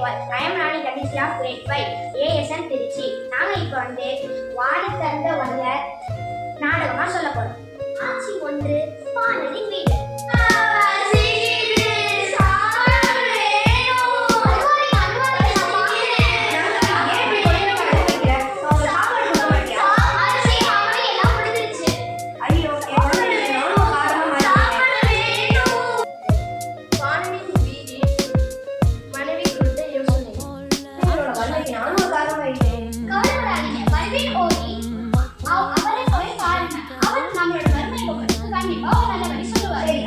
all. I am Rani Ganesha of grade 5 ASN Trichy. நாங்க இப்போ வாடி தந்த வள்ளல் நாடகமா சொல்ல போறோம். ஆட்சி ஒன்று பாலனின் வீடு.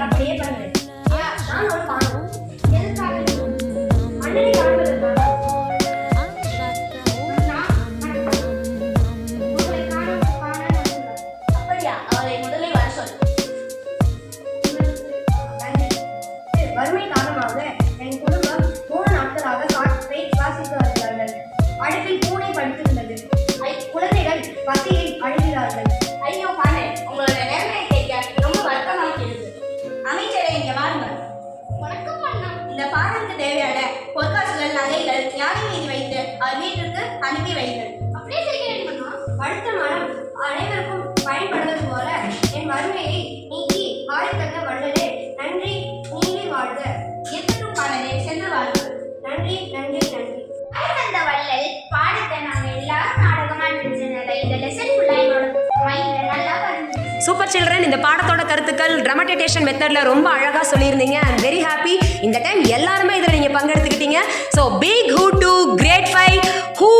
அப்படியே பண்ணுறேன். நான் ஒரு பாடம் எதுக்காக மன்னரை காண்பதற்காக அப்படியா? அவரை முதலில் வர சொல். வறுமை காரணமாக என் குடும்பம் 3 நாட்களாக காற்றை சுவாசித்து வருகிறார்கள். அடுப்பில் பூனை படுத்திருந்தது. குழந்தைகள் பசியில் அழுகிறார்கள். ஐயோ பாரு, உங்களுடைய நேர்மையை கேட்க ரொம்ப வருத்தமாக இருக்குது. அமைச்சரை இங்கே வாருங்கள். வணக்கம் அண்ணா. இந்த பாடலுக்கு தேவையான பொற்காசுகள் நகைகள் யானை மீது வைத்து அவர் வீட்டிற்கு அனுப்பி வைங்கள். அப்படியே செய்கிறேன் அண்ணா. அடுத்த மாதம் அனைவருக்கும் பயன்படுவது போல என் வறுமையை நீக்கி வாய்த்தந்த வள்ளலே நன்றி, நீங்களே வாழ்க. இருக்கட்டும் பாடலே, சென்று வாழ்க. நன்றி நன்றி நன்றி. அந்த வள்ளல் பாடத்தை நாங்கள் எல்லாரும் நாடகமா நினைச்சனால இந்த லெசன் ஃபுல்லா என்னோட மைண்ட்ல நல்லா பதிஞ்சிருச்சு. சூப்பர் சில்ட்ரன், இந்த பாடத்தோட கருத்துக்கள் ட்ராமடைசேஷன் மெத்தட்ல ரொம்ப அழகா சொல்லியிருந்தீங்க. I am very happy. இந்த டைம் எல்லாருமே இதில் நீங்க பங்கெடுத்துக்கிட்டீங்க. ஸோ பிக் ஹூ டு கிரேட் 5 ஹூ